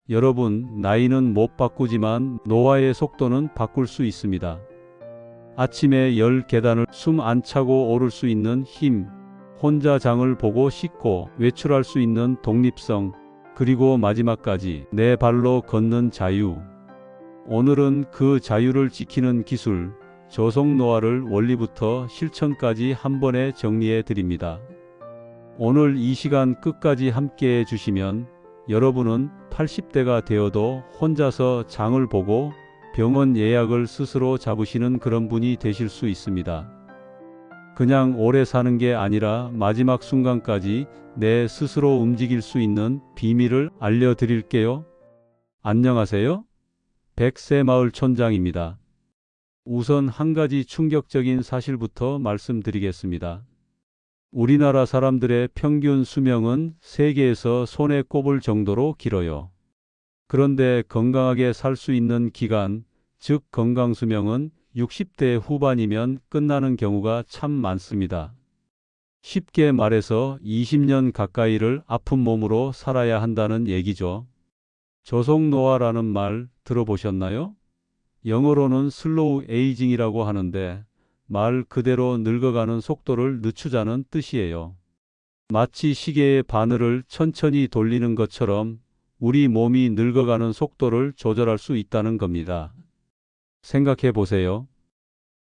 여러분, 나이는 못 바꾸지만 노화의 속도는 바꿀 수 있습니다. 아침에 10계단을 숨 안 차고 오를 수 있는 힘, 혼자 장을 보고 씻고 외출할 수 있는 독립성, 그리고 마지막까지 내 발로 걷는 자유. 오늘은 그 자유를 지키는 기술, 저속노화를 원리부터 실천까지 한 번에 정리해 드립니다. 오늘 이 시간 끝까지 함께 해 주시면 여러분은 80대가 되어도 혼자서 장을 보고 병원 예약을 스스로 잡으시는 그런 분이 되실 수 있습니다. 그냥 오래 사는 게 아니라 마지막 순간까지 내 스스로 움직일 수 있는 비밀을 알려드릴게요. 안녕하세요. 백세마을 촌장입니다. 우선 한 가지 충격적인 사실부터 말씀드리겠습니다. 우리나라 사람들의 평균 수명은 세계에서 손에 꼽을 정도로 길어요. 그런데 건강하게 살 수 있는 기간, 즉 건강수명은 60대 후반이면 끝나는 경우가 참 많습니다. 쉽게 말해서 20년 가까이를 아픈 몸으로 살아야 한다는 얘기죠. 저속노화라는 말 들어보셨나요? 영어로는 슬로우 에이징이라고 하는데 말 그대로 늙어가는 속도를 늦추자는 뜻이에요. 마치 시계의 바늘을 천천히 돌리는 것처럼 우리 몸이 늙어가는 속도를 조절할 수 있다는 겁니다. 생각해 보세요.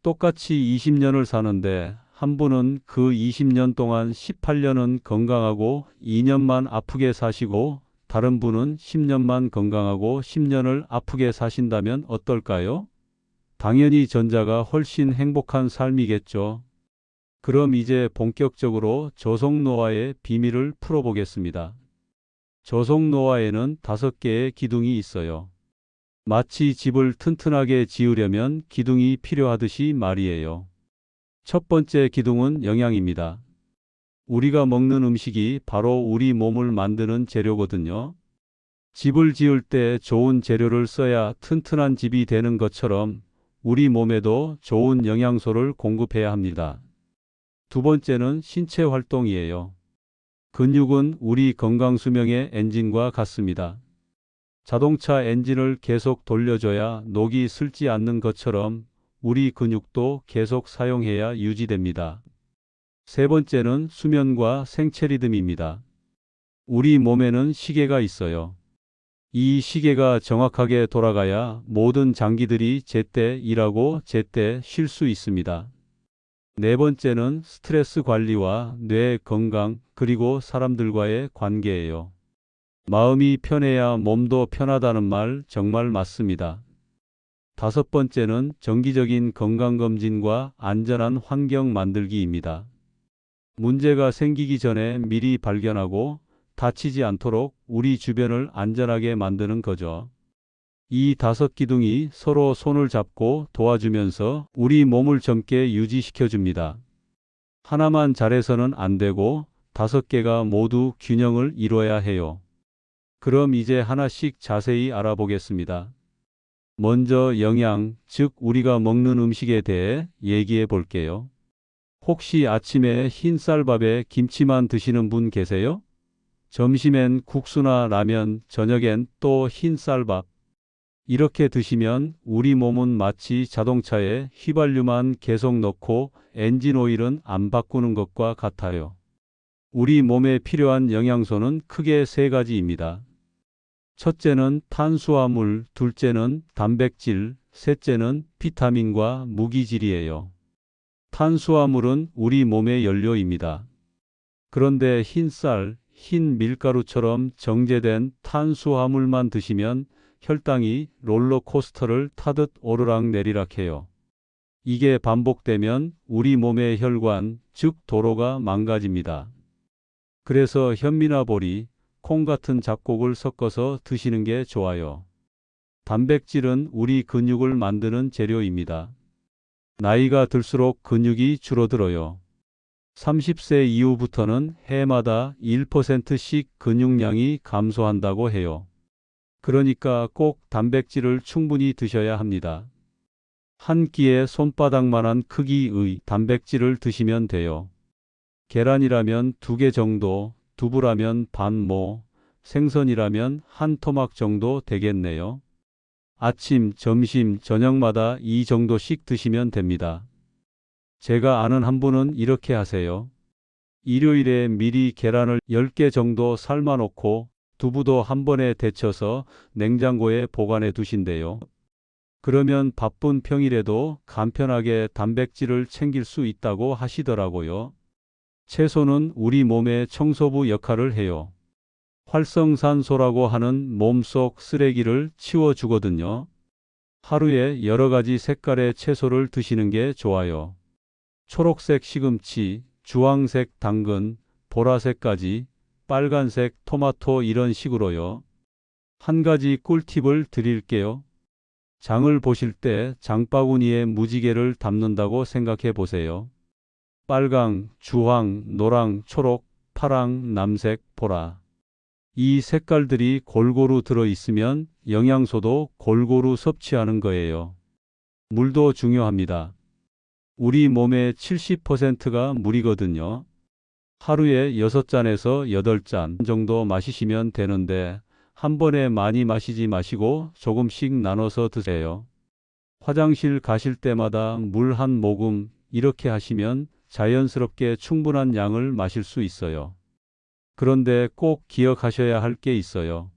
똑같이 20년을 사는데 한 분은 그 20년 동안 18년은 건강하고 2년만 아프게 사시고 다른 분은 10년만 건강하고 10년을 아프게 사신다면 어떨까요? 당연히 전자가 훨씬 행복한 삶이겠죠. 그럼 이제 본격적으로 저속노화의 비밀을 풀어보겠습니다. 저속노화에는 5개의 기둥이 있어요. 마치 집을 튼튼하게 지으려면 기둥이 필요하듯이 말이에요. 첫 번째 기둥은 영양입니다. 우리가 먹는 음식이 바로 우리 몸을 만드는 재료거든요. 집을 지을 때 좋은 재료를 써야 튼튼한 집이 되는 것처럼 우리 몸에도 좋은 영양소를 공급해야 합니다. 두 번째는 신체 활동이에요. 근육은 우리 건강 수명의 엔진과 같습니다. 자동차 엔진을 계속 돌려줘야 녹이 슬지 않는 것처럼 우리 근육도 계속 사용해야 유지됩니다. 세 번째는 수면과 생체 리듬입니다. 우리 몸에는 시계가 있어요. 이 시계가 정확하게 돌아가야 모든 장기들이 제때 일하고 제때 쉴 수 있습니다. 네 번째는 스트레스 관리와 뇌 건강 그리고 사람들과의 관계예요. 마음이 편해야 몸도 편하다는 말 정말 맞습니다. 다섯 번째는 정기적인 건강검진과 안전한 환경 만들기입니다. 문제가 생기기 전에 미리 발견하고 다치지 않도록 우리 주변을 안전하게 만드는 거죠. 이 5기둥이 서로 손을 잡고 도와주면서 우리 몸을 젊게 유지시켜줍니다. 하나만 잘해서는 안 되고 5개가 모두 균형을 이뤄야 해요. 그럼 이제 하나씩 자세히 알아보겠습니다. 먼저 영양, 즉 우리가 먹는 음식에 대해 얘기해 볼게요. 혹시 아침에 흰쌀밥에 김치만 드시는 분 계세요? 점심엔 국수나 라면, 저녁엔 또 흰쌀밥. 이렇게 드시면 우리 몸은 마치 자동차에 휘발유만 계속 넣고 엔진 오일은 안 바꾸는 것과 같아요. 우리 몸에 필요한 영양소는 크게 3가지입니다. 첫째는 탄수화물, 둘째는 단백질, 셋째는 비타민과 무기질이에요. 탄수화물은 우리 몸의 연료입니다. 그런데 흰쌀, 흰 밀가루처럼 정제된 탄수화물만 드시면 혈당이 롤러코스터를 타듯 오르락내리락해요. 이게 반복되면 우리 몸의 혈관, 즉 도로가 망가집니다. 그래서 현미나 보리, 콩 같은 잡곡을 섞어서 드시는 게 좋아요. 단백질은 우리 근육을 만드는 재료입니다. 나이가 들수록 근육이 줄어들어요. 30세 이후부터는 해마다 1%씩 근육량이 감소한다고 해요. 그러니까 꼭 단백질을 충분히 드셔야 합니다. 한 끼에 손바닥만한 크기의 단백질을 드시면 돼요. 계란이라면 2개 정도, 두부라면 반 모, 생선이라면 한 토막 정도 되겠네요. 아침, 점심, 저녁마다 이 정도씩 드시면 됩니다. 제가 아는 한 분은 이렇게 하세요. 일요일에 미리 계란을 10개 정도 삶아 놓고 두부도 한 번에 데쳐서 냉장고에 보관해 두신대요. 그러면 바쁜 평일에도 간편하게 단백질을 챙길 수 있다고 하시더라고요. 채소는 우리 몸의 청소부 역할을 해요. 활성산소라고 하는 몸속 쓰레기를 치워주거든요. 하루에 여러 가지 색깔의 채소를 드시는 게 좋아요. 초록색 시금치, 주황색 당근, 보라색까지, 빨간색 토마토 이런 식으로요. 한 가지 꿀팁을 드릴게요. 장을 보실 때 장바구니에 무지개를 담는다고 생각해 보세요. 빨강, 주황, 노랑, 초록, 파랑, 남색, 보라. 이 색깔들이 골고루 들어 있으면 영양소도 골고루 섭취하는 거예요. 물도 중요합니다. 우리 몸의 70%가 물이거든요. 하루에 6잔에서 8잔 정도 마시시면 되는데 한 번에 많이 마시지 마시고 조금씩 나눠서 드세요. 화장실 가실 때마다 물 한 모금 이렇게 하시면 자연스럽게 충분한 양을 마실 수 있어요. 그런데 꼭 기억하셔야 할 게 있어요.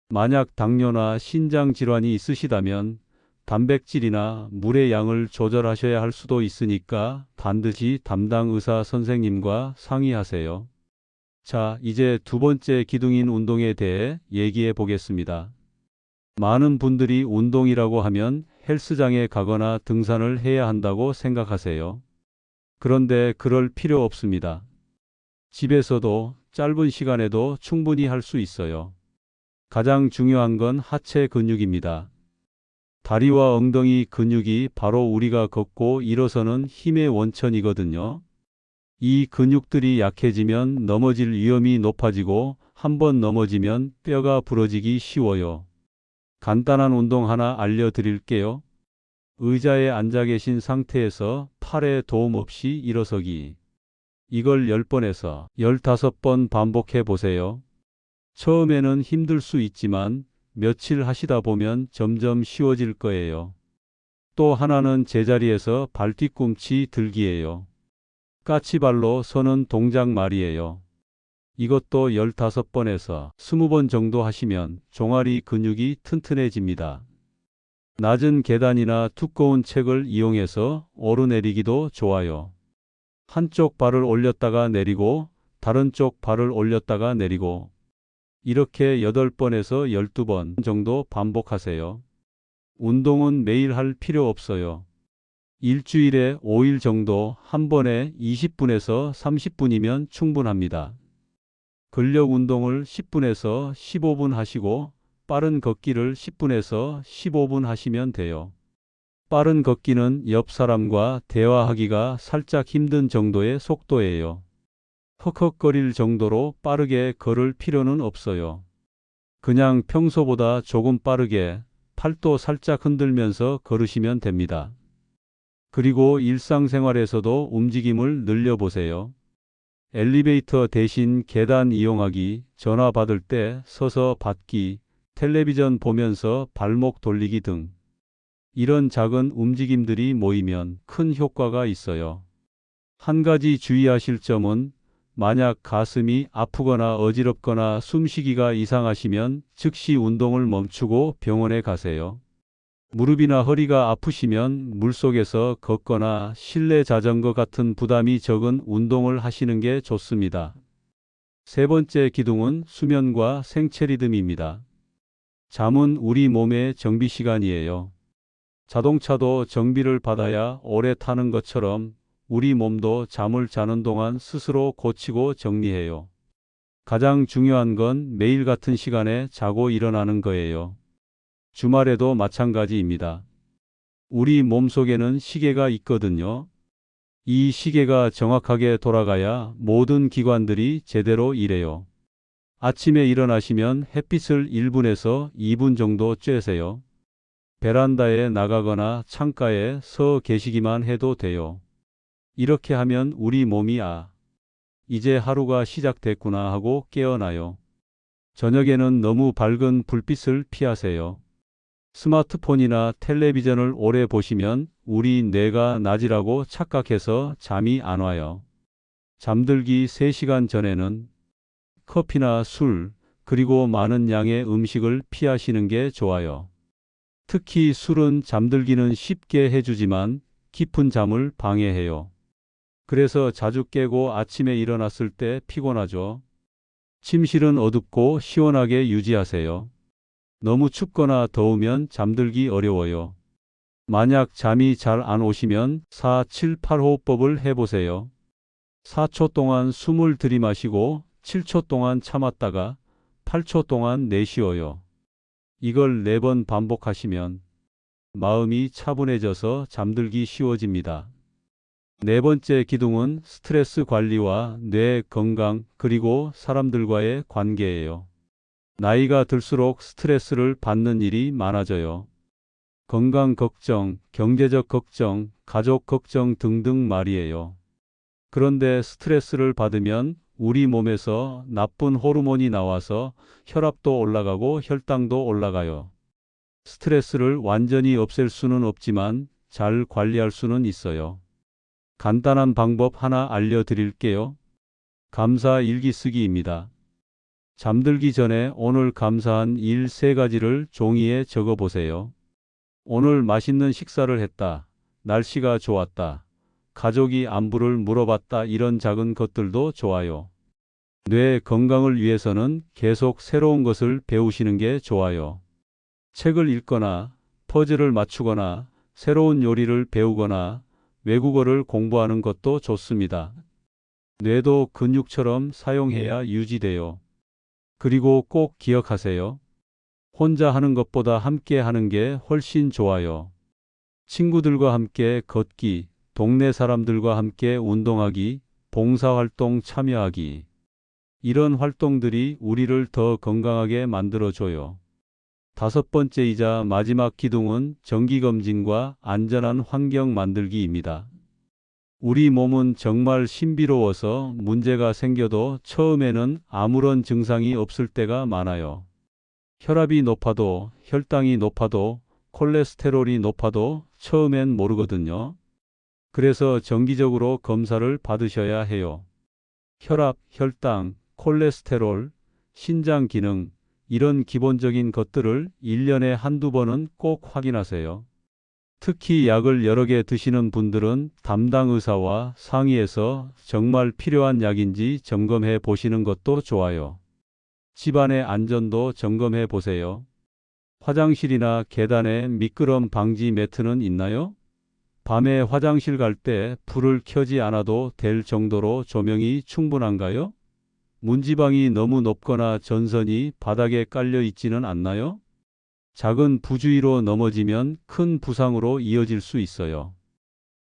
만약 당뇨나 신장 질환이 있으시다면 단백질이나 물의 양을 조절하셔야 할 수도 있으니까 반드시 담당 의사 선생님과 상의하세요. 자, 이제 두 번째 기둥인 운동에 대해 얘기해 보겠습니다. 많은 분들이 운동이라고 하면 헬스장에 가거나 등산을 해야 한다고 생각하세요. 그런데 그럴 필요 없습니다. 집에서도 짧은 시간에도 충분히 할 수 있어요. 가장 중요한 건 하체 근육입니다. 다리와 엉덩이 근육이 바로 우리가 걷고 일어서는 힘의 원천이거든요. 이 근육들이 약해지면 넘어질 위험이 높아지고 한번 넘어지면 뼈가 부러지기 쉬워요. 간단한 운동 하나 알려드릴게요. 의자에 앉아 계신 상태에서 팔에 도움 없이 일어서기. 이걸 10번에서 15번 반복해 보세요. 처음에는 힘들 수 있지만 며칠 하시다 보면 점점 쉬워질 거예요. 또 하나는 제자리에서 발 뒤꿈치 들기예요. 까치발로 서는 동작 말이에요. 이것도 15번에서 20번 정도 하시면 종아리 근육이 튼튼해집니다. 낮은 계단이나 두꺼운 책을 이용해서 오르내리기도 좋아요. 한쪽 발을 올렸다가 내리고 다른 쪽 발을 올렸다가 내리고 이렇게 8번에서 12번 정도 반복하세요. 운동은 매일 할 필요 없어요. 일주일에 5일 정도 한 번에 20분에서 30분이면 충분합니다. 근력 운동을 10분에서 15분 하시고 빠른 걷기를 10분에서 15분 하시면 돼요. 빠른 걷기는 옆 사람과 대화하기가 살짝 힘든 정도의 속도예요. 헉헉거릴 정도로 빠르게 걸을 필요는 없어요. 그냥 평소보다 조금 빠르게 팔도 살짝 흔들면서 걸으시면 됩니다. 그리고 일상생활에서도 움직임을 늘려보세요. 엘리베이터 대신 계단 이용하기, 전화 받을 때 서서 받기, 텔레비전 보면서 발목 돌리기 등 이런 작은 움직임들이 모이면 큰 효과가 있어요. 한 가지 주의하실 점은 만약 가슴이 아프거나 어지럽거나 숨쉬기가 이상하시면 즉시 운동을 멈추고 병원에 가세요. 무릎이나 허리가 아프시면 물속에서 걷거나 실내 자전거 같은 부담이 적은 운동을 하시는 게 좋습니다. 세 번째 기둥은 수면과 생체 리듬입니다. 잠은 우리 몸의 정비 시간이에요. 자동차도 정비를 받아야 오래 타는 것처럼 우리 몸도 잠을 자는 동안 스스로 고치고 정리해요. 가장 중요한 건 매일 같은 시간에 자고 일어나는 거예요. 주말에도 마찬가지입니다. 우리 몸속에는 시계가 있거든요. 이 시계가 정확하게 돌아가야 모든 기관들이 제대로 일해요. 아침에 일어나시면 햇빛을 1분에서 2분 정도 쬐세요. 베란다에 나가거나 창가에 서 계시기만 해도 돼요. 이렇게 하면 우리 몸이 이제 하루가 시작됐구나 하고 깨어나요. 저녁에는 너무 밝은 불빛을 피하세요. 스마트폰이나 텔레비전을 오래 보시면 우리 뇌가 낮이라고 착각해서 잠이 안 와요. 잠들기 3시간 전에는 커피나 술, 그리고 많은 양의 음식을 피하시는 게 좋아요. 특히 술은 잠들기는 쉽게 해주지만 깊은 잠을 방해해요. 그래서 자주 깨고 아침에 일어났을 때 피곤하죠. 침실은 어둡고 시원하게 유지하세요. 너무 춥거나 더우면 잠들기 어려워요. 만약 잠이 잘 안 오시면 4-7-8호흡법을 해보세요. 4초 동안 숨을 들이마시고 7초 동안 참았다가 8초 동안 내쉬어요. 이걸 4번 반복하시면 마음이 차분해져서 잠들기 쉬워집니다. 네 번째 기둥은 스트레스 관리와 뇌 건강 그리고 사람들과의 관계예요. 나이가 들수록 스트레스를 받는 일이 많아져요. 건강 걱정, 경제적 걱정, 가족 걱정 등등 말이에요. 그런데 스트레스를 받으면 우리 몸에서 나쁜 호르몬이 나와서 혈압도 올라가고 혈당도 올라가요. 스트레스를 완전히 없앨 수는 없지만 잘 관리할 수는 있어요. 간단한 방법 하나 알려드릴게요. 감사 일기 쓰기입니다. 잠들기 전에 오늘 감사한 일 3가지를 종이에 적어 보세요. 오늘 맛있는 식사를 했다. 날씨가 좋았다. 가족이 안부를 물어봤다. 이런 작은 것들도 좋아요. 뇌 건강을 위해서는 계속 새로운 것을 배우시는 게 좋아요. 책을 읽거나 퍼즐을 맞추거나 새로운 요리를 배우거나 외국어를 공부하는 것도 좋습니다. 뇌도 근육처럼 사용해야 유지돼요. 그리고 꼭 기억하세요. 혼자 하는 것보다 함께 하는 게 훨씬 좋아요. 친구들과 함께 걷기, 동네 사람들과 함께 운동하기, 봉사활동 참여하기. 이런 활동들이 우리를 더 건강하게 만들어줘요. 5번째이자 마지막 기둥은 정기검진과 안전한 환경 만들기입니다. 우리 몸은 정말 신비로워서 문제가 생겨도 처음에는 아무런 증상이 없을 때가 많아요. 혈압이 높아도, 혈당이 높아도, 콜레스테롤이 높아도 처음엔 모르거든요. 그래서 정기적으로 검사를 받으셔야 해요. 혈압, 혈당, 콜레스테롤, 신장 기능, 이런 기본적인 것들을 1년에 한두 번은 꼭 확인하세요. 특히 약을 여러 개 드시는 분들은 담당 의사와 상의해서 정말 필요한 약인지 점검해 보시는 것도 좋아요. 집안의 안전도 점검해 보세요. 화장실이나 계단에 미끄럼 방지 매트는 있나요? 밤에 화장실 갈 때 불을 켜지 않아도 될 정도로 조명이 충분한가요? 문지방이 너무 높거나 전선이 바닥에 깔려 있지는 않나요? 작은 부주의로 넘어지면 큰 부상으로 이어질 수 있어요.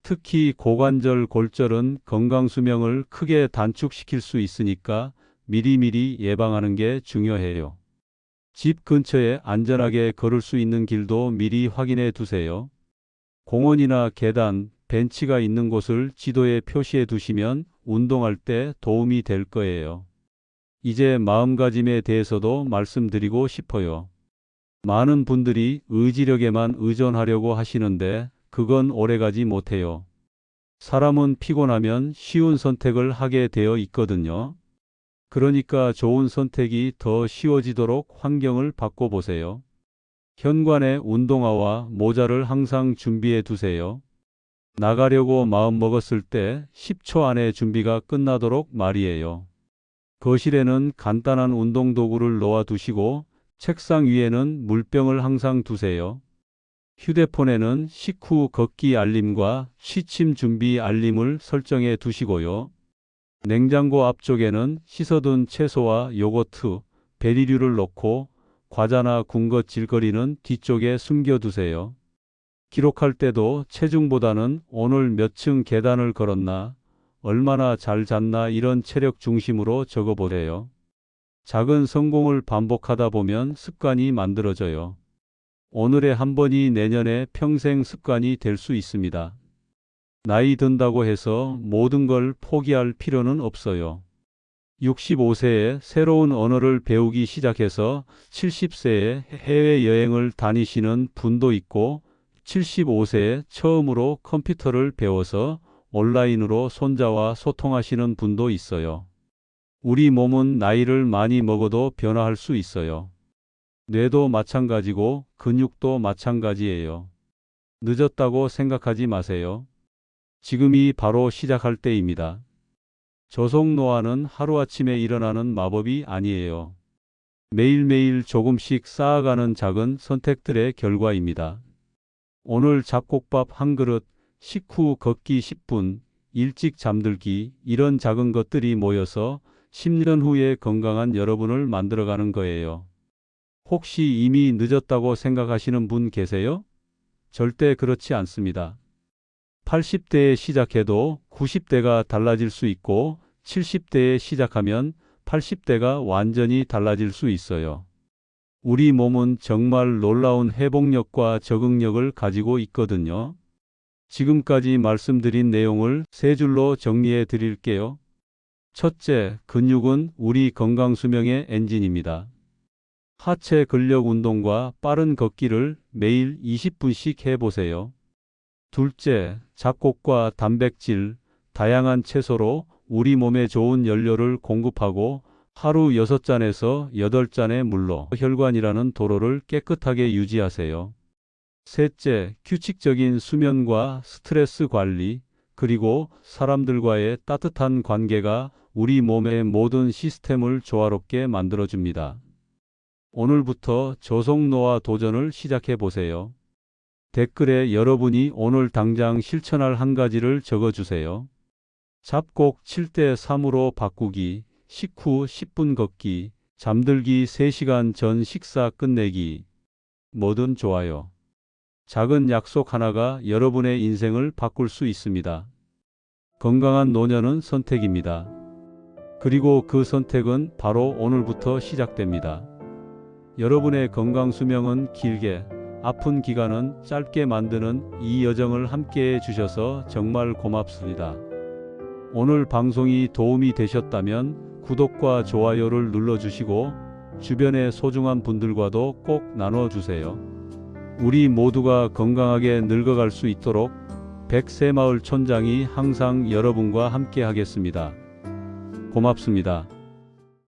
특히 고관절, 골절은 건강수명을 크게 단축시킬 수 있으니까 미리미리 예방하는 게 중요해요. 집 근처에 안전하게 걸을 수 있는 길도 미리 확인해 두세요. 공원이나 계단, 벤치가 있는 곳을 지도에 표시해 두시면 운동할 때 도움이 될 거예요. 이제 마음가짐에 대해서도 말씀드리고 싶어요. 많은 분들이 의지력에만 의존하려고 하시는데 그건 오래가지 못해요. 사람은 피곤하면 쉬운 선택을 하게 되어 있거든요. 그러니까 좋은 선택이 더 쉬워지도록 환경을 바꿔보세요. 현관에 운동화와 모자를 항상 준비해 두세요. 나가려고 마음먹었을 때 10초 안에 준비가 끝나도록 말이에요. 거실에는 간단한 운동도구를 놓아 두시고 책상 위에는 물병을 항상 두세요. 휴대폰에는 식후 걷기 알림과 취침 준비 알림을 설정해 두시고요. 냉장고 앞쪽에는 씻어둔 채소와 요거트, 베리류를 넣고 과자나 군것 질거리는 뒤쪽에 숨겨두세요. 기록할 때도 체중보다는 오늘 몇 층 계단을 걸었나, 얼마나 잘 잤나 이런 체력 중심으로 적어보래요. 작은 성공을 반복하다 보면 습관이 만들어져요. 오늘의 한 번이 내년에 평생 습관이 될 수 있습니다. 나이 든다고 해서 모든 걸 포기할 필요는 없어요. 65세에 새로운 언어를 배우기 시작해서 70세에 해외여행을 다니시는 분도 있고 75세에 처음으로 컴퓨터를 배워서 온라인으로 손자와 소통하시는 분도 있어요. 우리 몸은 나이를 많이 먹어도 변화할 수 있어요. 뇌도 마찬가지고 근육도 마찬가지예요. 늦었다고 생각하지 마세요. 지금이 바로 시작할 때입니다. 조속노화는 하루아침에 일어나는 마법이 아니에요. 매일매일 조금씩 쌓아가는 작은 선택들의 결과입니다. 오늘 잡곡밥 한 그릇, 식후 걷기 10분, 일찍 잠들기, 이런 작은 것들이 모여서 10년 후에 건강한 여러분을 만들어가는 거예요. 혹시 이미 늦었다고 생각하시는 분 계세요? 절대 그렇지 않습니다. 80대에 시작해도 90대가 달라질 수 있고 70대에 시작하면 80대가 완전히 달라질 수 있어요. 우리 몸은 정말 놀라운 회복력과 적응력을 가지고 있거든요. 지금까지 말씀드린 내용을 세 줄로 정리해 드릴게요. 첫째, 근육은 우리 건강 수명의 엔진입니다. 하체 근력 운동과 빠른 걷기를 매일 20분씩 해보세요. 둘째, 잡곡과 단백질, 다양한 채소로 우리 몸에 좋은 연료를 공급하고 하루 6잔에서 8잔의 물로 혈관이라는 도로를 깨끗하게 유지하세요. 셋째, 규칙적인 수면과 스트레스 관리, 그리고 사람들과의 따뜻한 관계가 우리 몸의 모든 시스템을 조화롭게 만들어줍니다. 오늘부터 조속노화 도전을 시작해 보세요. 댓글에 여러분이 오늘 당장 실천할 한 가지를 적어주세요. 잡곡 7대3으로 바꾸기, 식후 10분 걷기, 잠들기 3시간 전 식사 끝내기. 뭐든 좋아요. 작은 약속 하나가 여러분의 인생을 바꿀 수 있습니다. 건강한 노년은 선택입니다. 그리고 그 선택은 바로 오늘부터 시작됩니다. 여러분의 건강 수명은 길게, 아픈 기간은 짧게 만드는 이 여정을 함께 해주셔서 정말 고맙습니다. 오늘 방송이 도움이 되셨다면 구독과 좋아요를 눌러주시고 주변의 소중한 분들과도 꼭 나눠주세요. 우리 모두가 건강하게 늙어갈 수 있도록 백새마을 촌장이 항상 여러분과 함께 하겠습니다. 고맙습니다.